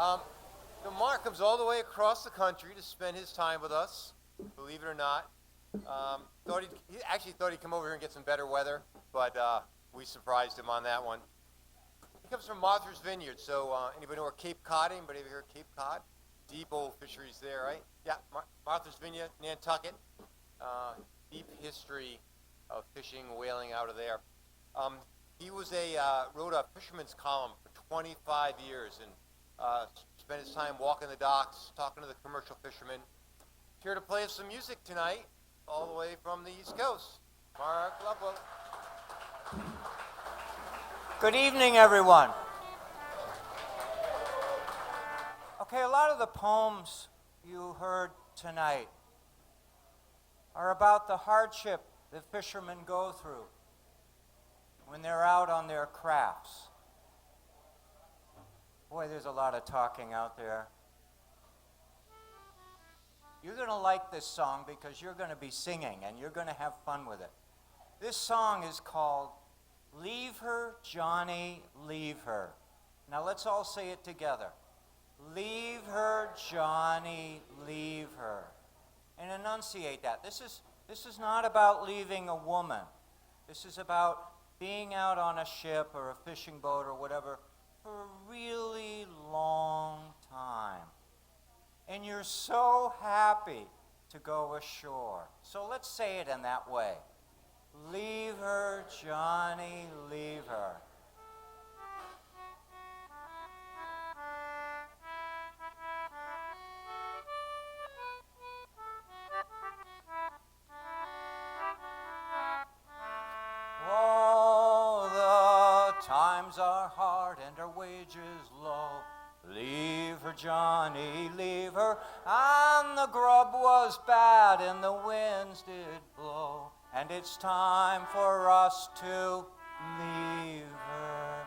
Um, Mark comes all the way across the country to spend his time with us, believe it or not. He actually thought he'd come over here and get some better weather, but we surprised him on that one. He comes from Martha's Vineyard, so anybody know where Cape Cod, anybody ever hear of Cape Cod? Deep old fisheries there, right? Yeah, Martha's Vineyard, Nantucket. Deep history of fishing, whaling out of there. He wrote a fisherman's column for 25 years and spent his time walking the docks, talking to the commercial fishermen. Here to play us some music tonight, all the way from the East Coast. Mark Lovewell. Good evening, everyone. Okay, a lot of the poems you heard tonight are about the hardship that fishermen go through when they're out on their crafts. Boy, there's a lot of talking out there. You're going to like this song because you're going to be singing and you're going to have fun with it. This song is called Leave Her, Johnny, Leave Her. Now let's all say it together. Leave her, Johnny, leave her. And enunciate that. This is not about leaving a woman. This is about being out on a ship or a fishing boat or whatever for a really long time. And you're so happy to go ashore. So let's say it in that way. Leave her, Johnny, leave her. Oh, the times are hard and her wages low. Leave her, Johnny, leave her. And the grub was bad and the winds did blow. And it's time for us to leave her.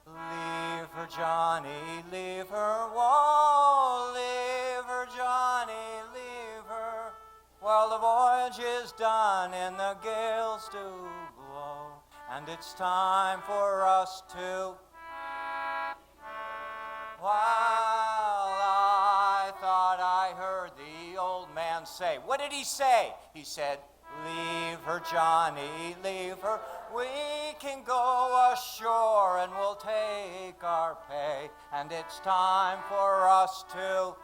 Leave her, Johnny, leave her. Whoa, leave her, Johnny, leave her. While the voyage is done and the gales do blow. And it's time for us to... While I thought I heard the old man say, what did he say? He said, leave her, Johnny, leave her. We can go ashore and we'll take our pay. And it's time for us to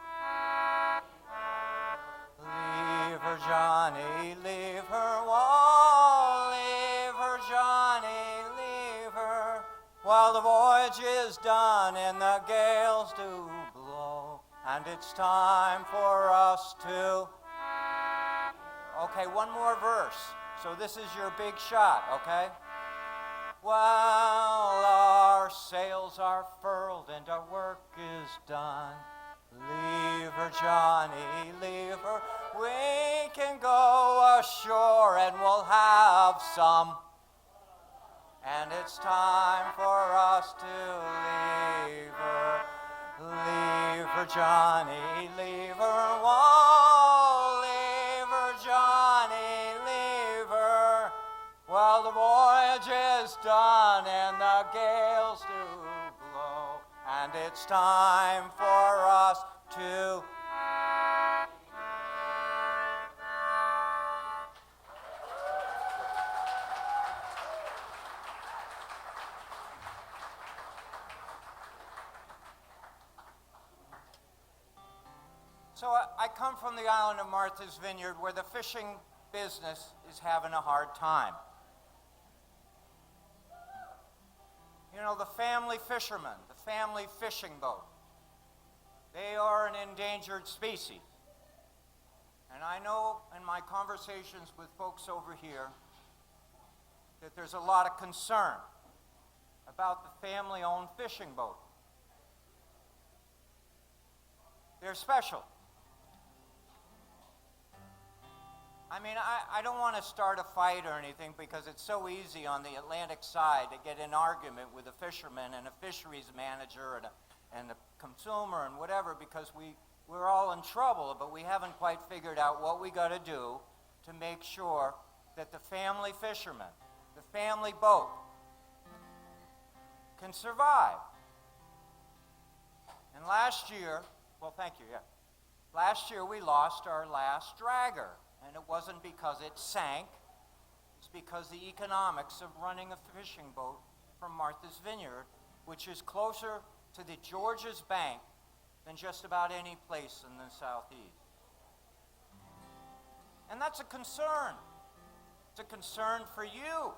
leave her, Johnny, leave her. Whoa, leave her, Johnny, leave her. While the voyage is done and the gales do blow. And it's time for us to... Okay, one more verse. So this is your big shot, okay? Well, our sails are furled and our work is done. Leave her, Johnny, leave her. We can go ashore and we'll have some. And it's time for us to leave her. Leave her, Johnny, leave her. Whoa, leave her, Johnny, leave her. Well, the voyage is done and the gales do blow. And it's time for us to... So I come from the island of Martha's Vineyard where the fishing business is having a hard time. You know, the family fishermen, the family fishing boat, they are an endangered species. And I know in my conversations with folks over here that there's a lot of concern about the family-owned fishing boat. They're special. I mean, I don't want to start a fight or anything because it's so easy on the Atlantic side to get an argument with a fisherman and a fisheries manager and a consumer and whatever because we're all in trouble, but we haven't quite figured out what we got to do to make sure that the family fisherman, the family boat, can survive. And last year, thank you, yeah. Last year we lost our last dragger, and it wasn't because it sank. It's because the economics of running a fishing boat from Martha's Vineyard, which is closer to the Georges Bank than just about any place in the southeast. And that's a concern. It's a concern for you.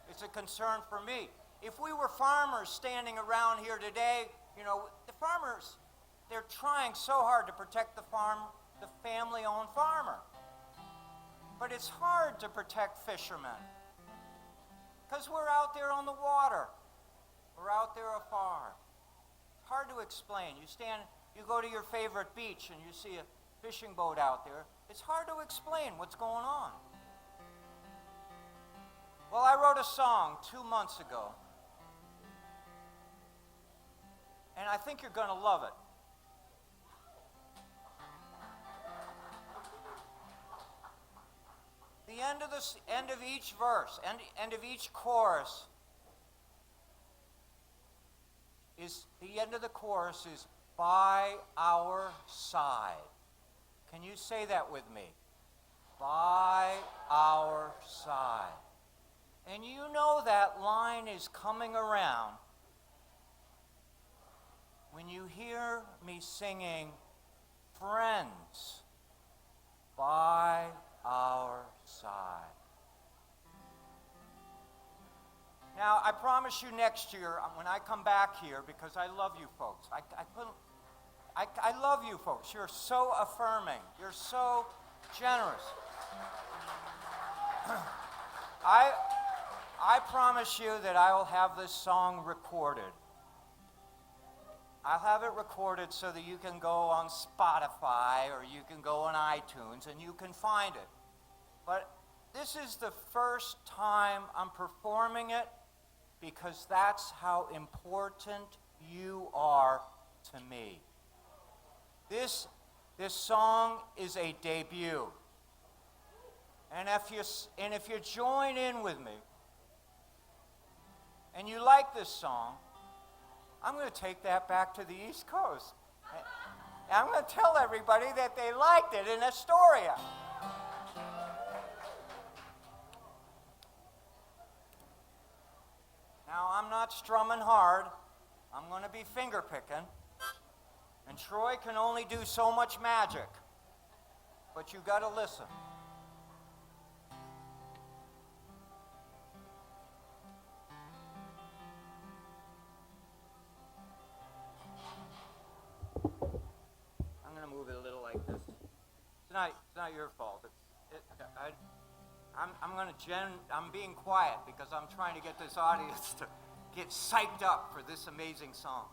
It's a concern for me. If we were farmers standing around here today, the farmers, they're trying so hard to protect the family-owned farmer. But it's hard to protect fishermen because we're out there on the water. We're out there afar. It's hard to explain. You go to your favorite beach and you see a fishing boat out there. It's hard to explain what's going on. Well, I wrote a song 2 months ago, and I think you're going to love it. The end of each verse, end of each chorus is the end of the chorus is by our side. Can you say that with me? By our side. And you know that line is coming around when you hear me singing, friends, by our side. Now, I promise you next year, when I come back here, because I love you folks, I love you folks. You're so affirming. You're so generous. I promise you that I will have this song recorded. I'll have it recorded so that you can go on Spotify or you can go on iTunes and you can find it. But this is the first time I'm performing it because that's how important you are to me. This song is a debut. And if you join in with me and you like this song, I'm going to take that back to the East Coast. And I'm going to tell everybody that they liked it in Astoria. Now, I'm not strumming hard. I'm going to be finger picking. And Troy can only do so much magic. But you got to listen. I'm going to move it a little like this. It's not your fault. I'm being quiet because I'm trying to get this audience to get psyched up for this amazing song.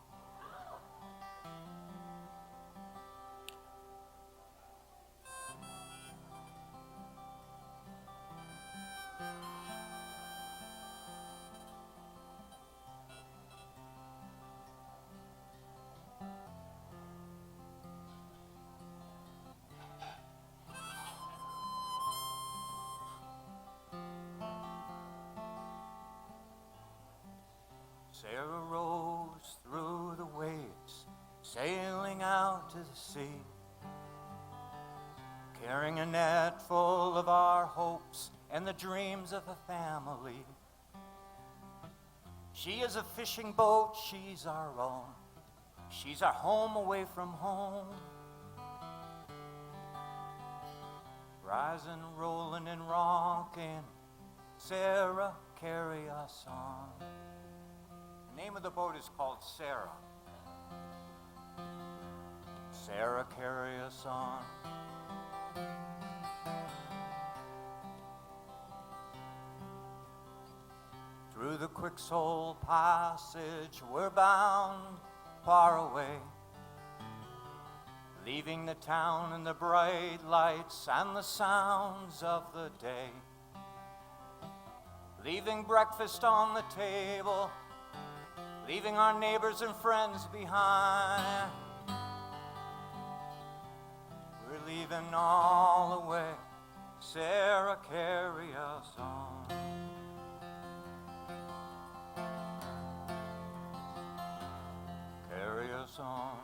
Sarah rose through the waves, sailing out to the sea, carrying a net full of our hopes and the dreams of a family. She is a fishing boat, she's our own. She's our home away from home. Rising, rolling, and rocking, Sarah, carry us on. The name of the boat is called Sarah. Sarah, carry us on. Through the Quicksole Passage, we're bound far away, leaving the town and the bright lights and the sounds of the day, leaving breakfast on the table, leaving our neighbors and friends behind. We're leaving all away. Sarah, carry us on. Carry us song.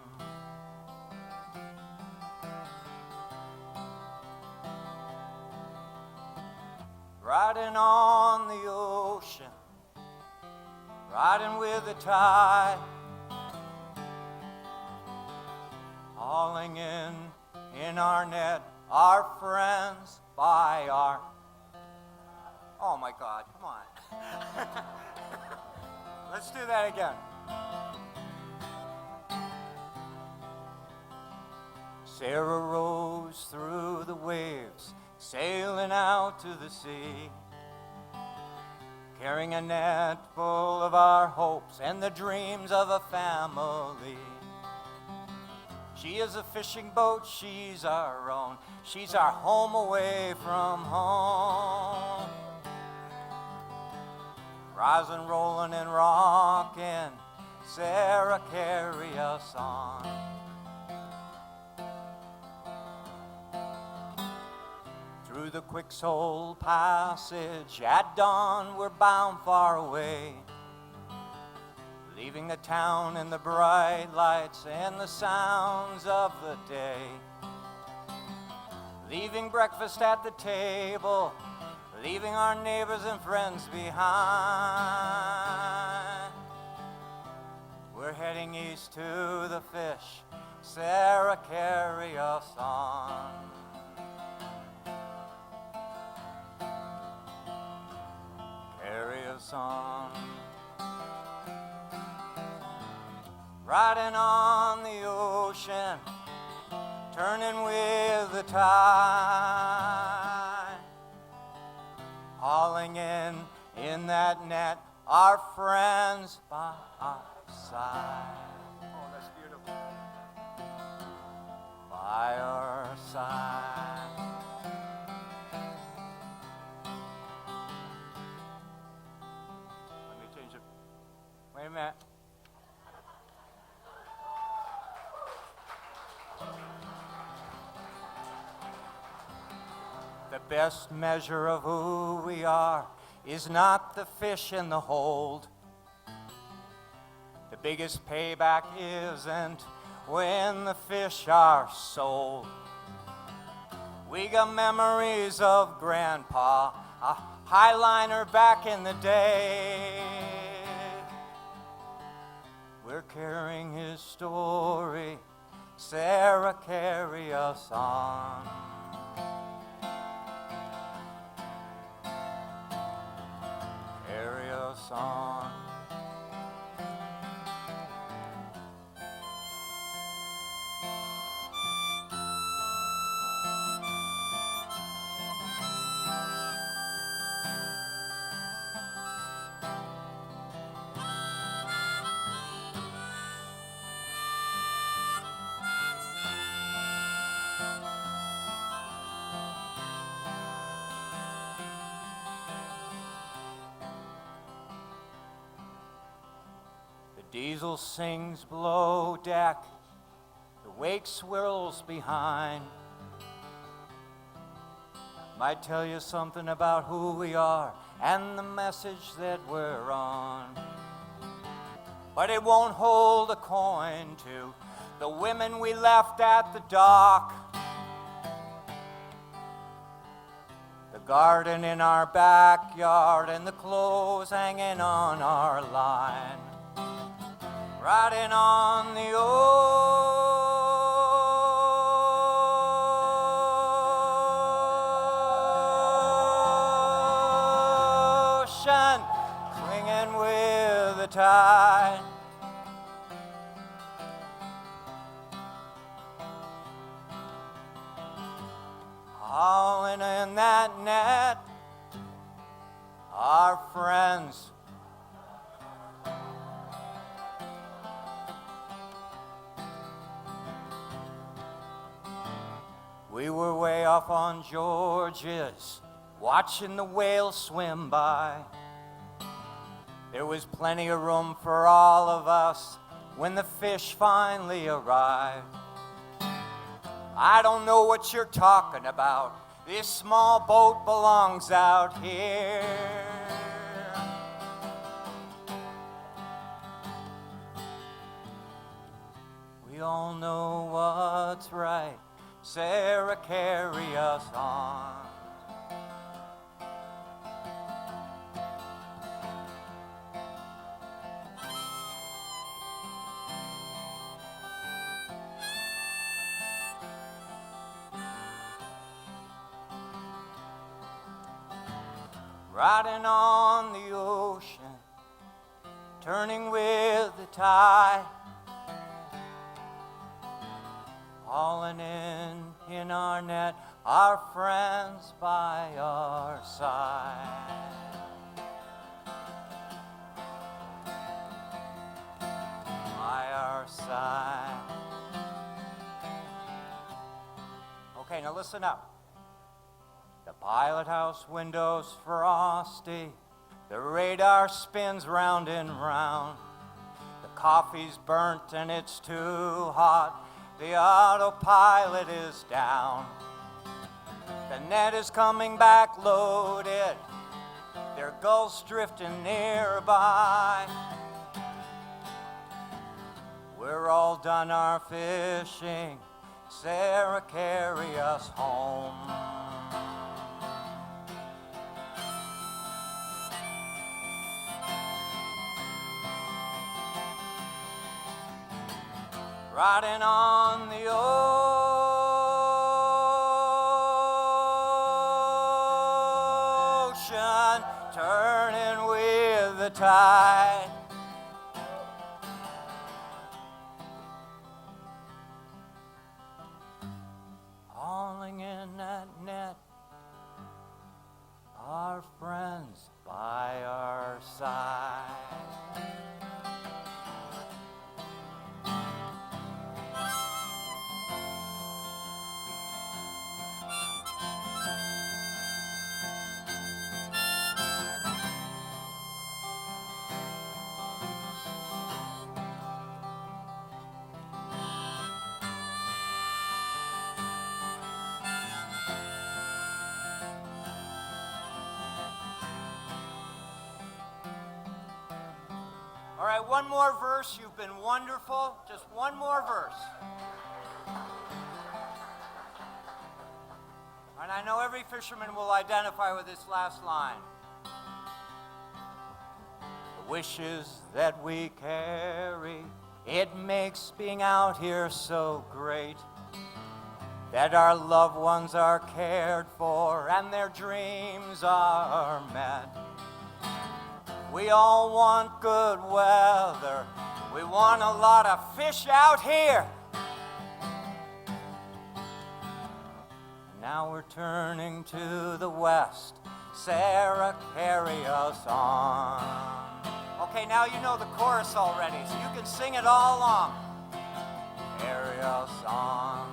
Riding on the ocean, riding with the tide, hauling in our net, our friends by our... Oh my God, come on. Let's do that again. Sarah rose through the waves, sailing out to the sea, carrying a net full of our hopes and the dreams of a family. She is a fishing boat, she's our own, she's our home away from home. Rising, rolling, and rocking, Sarah, carry us on. Through the Quicksoul Passage, at dawn we're bound far away, leaving the town and the bright lights and the sounds of the day, leaving breakfast at the table, leaving our neighbors and friends behind. We're heading east to the fish, Sarah, carry us on. Carry us on. Riding on the ocean, turning with the tide, hauling in that net, our friends by our side. Oh, that's beautiful. By our side. Let me change it. Wait a minute. The best measure of who we are is not the fish in the hold. The biggest payback isn't when the fish are sold. We got memories of Grandpa, a highliner back in the day. We're carrying his story, Sarah, carry us on. Carry us on. Diesel sings below deck, the wake swirls behind. Might tell you something about who we are and the message that we're on. But it won't hold a coin to the women we left at the dock, the garden in our backyard and the clothes hanging on our line. Riding on the ocean, clinging with the tide. Hauling in that net, our friends. We were way off on George's, watching the whales swim by. There was plenty of room for all of us when the fish finally arrived. I don't know what you're talking about. This small boat belongs out here. all know what's right. Sarah, carry us on. Riding on the ocean, turning with the tide, hauling in our net, our friends by our side. By our side. Okay, now listen up. The pilot house window's frosty, the radar spins round and round, the coffee's burnt and it's too hot, the autopilot is down, the net is coming back loaded, there are gulls drifting nearby, we're all done our fishing, Sarah, carry us home. Riding on the ocean, turning with the tide. Hauling in that net, our friends by our side. All right, one more verse. You've been wonderful. Just one more verse. And I know every fisherman will identify with this last line. The wishes that we carry, it makes being out here so great. That our loved ones are cared for and their dreams are met. We all want good weather. We want a lot of fish out here. Now we're turning to the west. Sarah, carry us on. Okay, now you know the chorus already, so you can sing it all along. Carry us on.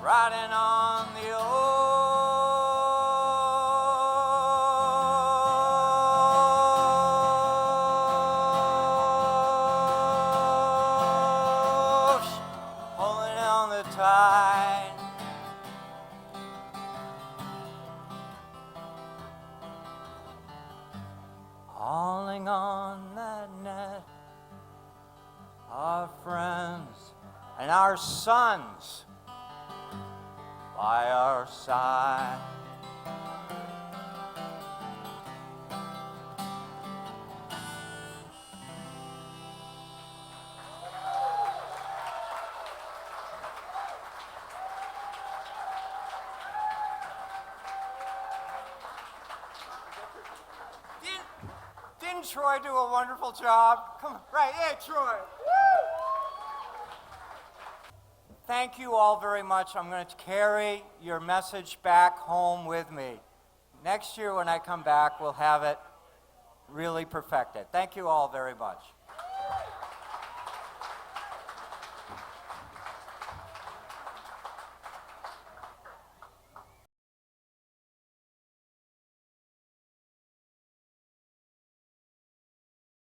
Riding on the ocean, pulling on the tide. Hauling on that net, our friends and our sons by our side. Didn't Troy do a wonderful job? Come on, right, hey, Troy. Woo! Thank you all very much. I'm going to carry your message back home with me. Next year when I come back, we'll have it really perfected. Thank you all very much.